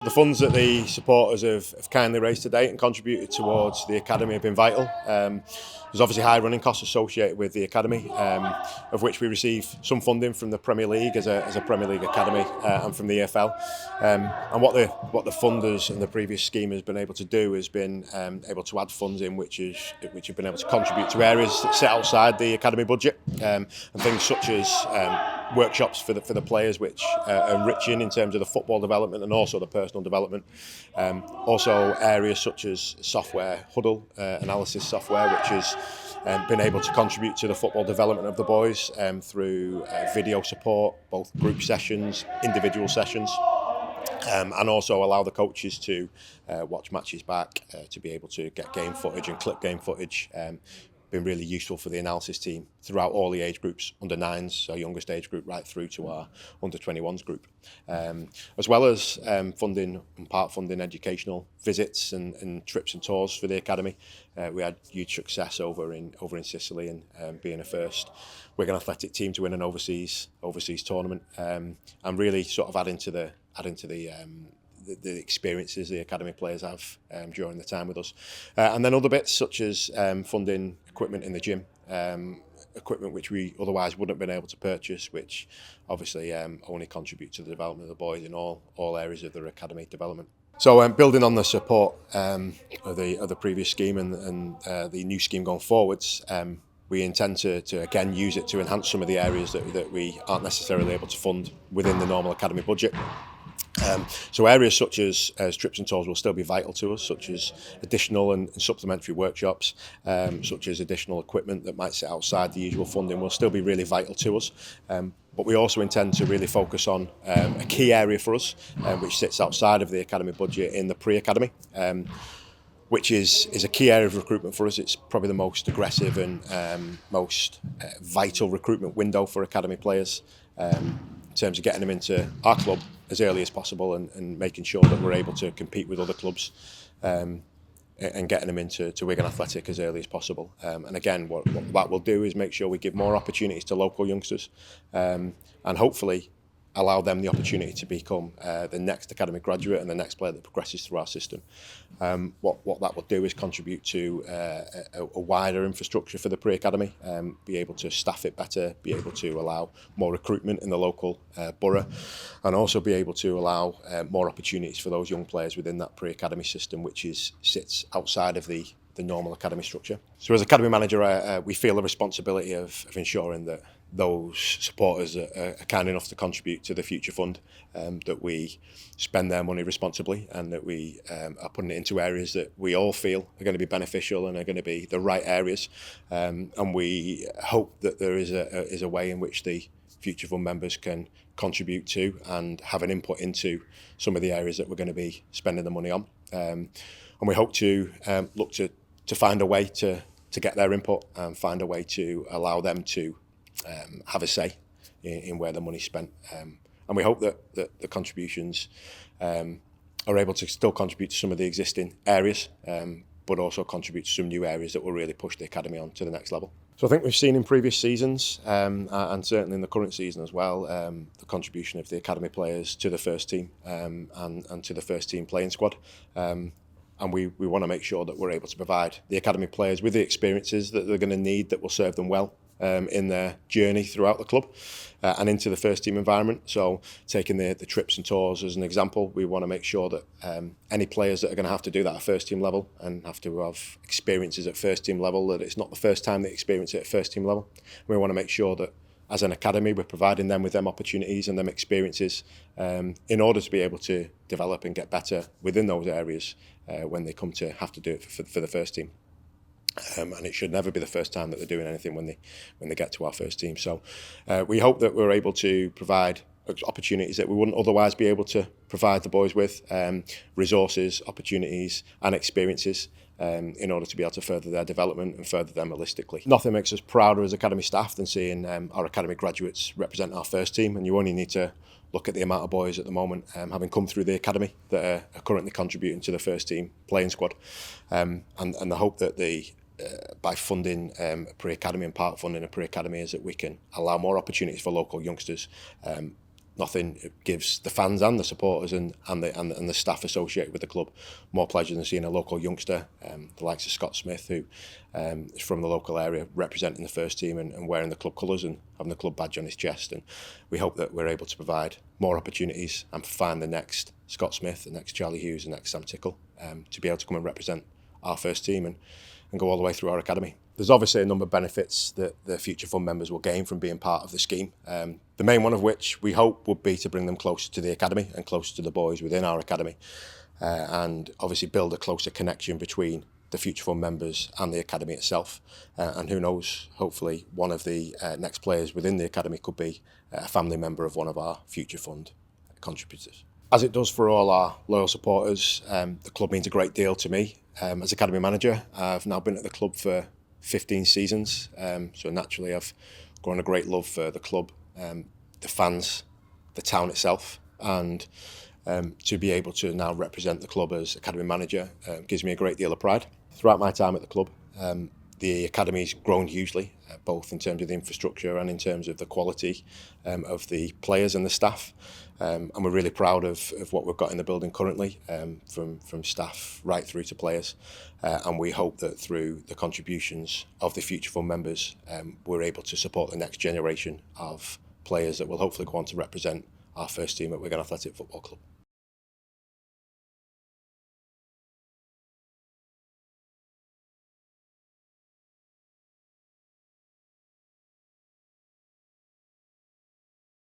The funds that the supporters have kindly raised to date and contributed towards the academy have been vital. There's obviously high running costs associated with the academy, of which we receive some funding from the Premier League as a Premier League academy and from the EFL. And what the funders and the previous scheme has been able to do has been able to add funds in which have been able to contribute to areas that sit outside the academy budget, and things such as workshops for the players, which are enriching in terms of the football development and also the personal development. Also areas such as software, Heatable analysis software, which has been able to contribute to the football development of the boys through video support, both group sessions, individual sessions. And also allow the coaches to watch matches back, to be able to get game footage and clip game footage. Been really useful for the analysis team throughout all the age groups, under 9s, our youngest age group, right through to our under 21s group, as well as funding and part funding educational visits and trips and tours for the academy. We had huge success over in Sicily and being a first Wigan athletic team to win an overseas tournament, and really sort of adding to the experiences the academy players have during the time with us. And then other bits such as funding equipment in the gym, equipment which we otherwise wouldn't have been able to purchase, which obviously only contribute to the development of the boys in all areas of their academy development. So building on the support of the previous scheme and the new scheme going forwards, we intend to again use it to enhance some of the areas that we aren't necessarily able to fund within the normal academy budget. So areas such as trips and tours will still be vital to us, such as additional and supplementary workshops, such as additional equipment that might sit outside the usual funding will still be really vital to us. But we also intend to really focus on a key area for us, which sits outside of the academy budget in the pre-academy, which is a key area of recruitment for us. It's probably the most aggressive and most vital recruitment window for academy players, in terms of getting them into our club as early as possible and making sure that we're able to compete with other clubs, and getting them into Wigan Athletic as early as possible. And again, what that will do is make sure we give more opportunities to local youngsters, and hopefully allow them the opportunity to become the next academy graduate and the next player that progresses through our system. What that will do is contribute to a wider infrastructure for the pre-academy, be able to staff it better, be able to allow more recruitment in the local borough, and also be able to allow more opportunities for those young players within that pre-academy system, which sits outside of the normal academy structure. So as academy manager, we feel the responsibility of ensuring that those supporters are kind enough to contribute to the future fund, that we spend their money responsibly, and that we are putting it into areas that we all feel are going to be beneficial and are going to be the right areas, and we hope that there is a way in which the future fund members can contribute to and have an input into some of the areas that we're going to be spending the money on, and we hope to look to find a way to get their input and find a way to allow them to have a say in where the money's spent, and we hope that the contributions are able to still contribute to some of the existing areas, but also contribute to some new areas that will really push the academy on to the next level. So I think we've seen in previous seasons, and certainly in the current season as well, the contribution of the academy players to the first team, and to the first team playing squad. And we want to make sure that we're able to provide the academy players with the experiences that they're going to need that will serve them well in their journey throughout the club, and into the first team environment. So taking the trips and tours as an example, we want to make sure that any players that are going to have to do that at first team level and have to have experiences at first team level, that it's not the first time they experience it at first team level. We want to make sure that as an academy we're providing them with them opportunities and them experiences, in order to be able to develop and get better within those areas when they come to have to do it for the first team. And it should never be the first time that they're doing anything when they get to our first team. So we hope that we're able to provide opportunities that we wouldn't otherwise be able to provide the boys with, resources, opportunities and experiences, in order to be able to further their development and further them holistically. Nothing makes us prouder as academy staff than seeing our academy graduates represent our first team, and you only need to look at the amount of boys at the moment having come through the academy that are currently contributing to the first team playing squad, and the hope that by funding a pre-academy and part funding a pre-academy is that we can allow more opportunities for local youngsters, nothing gives the fans and the supporters and the staff associated with the club more pleasure than seeing a local youngster, the likes of Scott Smith, who is from the local area, representing the first team and wearing the club colours and having the club badge on his chest. And we hope that we're able to provide more opportunities and find the next Scott Smith, the next Charlie Hughes, the next Sam Tickle, to be able to come and represent our first team and go all the way through our academy. There's obviously a number of benefits that the Future Fund members will gain from being part of the scheme. The main one of which we hope would be to bring them closer to the academy and closer to the boys within our academy, and obviously build a closer connection between the Future Fund members and the academy itself. And who knows, hopefully one of the next players within the academy could be a family member of one of our Future Fund contributors. As it does for all our loyal supporters, the club means a great deal to me. As academy manager, I've now been at the club for 15 seasons, so naturally I've grown a great love for the club, the fans, the town itself, and to be able to now represent the club as academy manager gives me a great deal of pride. Throughout my time at the club, the academy's grown hugely, both in terms of the infrastructure and in terms of the quality of the players and the staff. And we're really proud of what we've got in the building currently, from staff right through to players. And we hope that through the contributions of the Future Fund members, we're able to support the next generation of players that will hopefully go on to represent our first team at Wigan Athletic Football Club.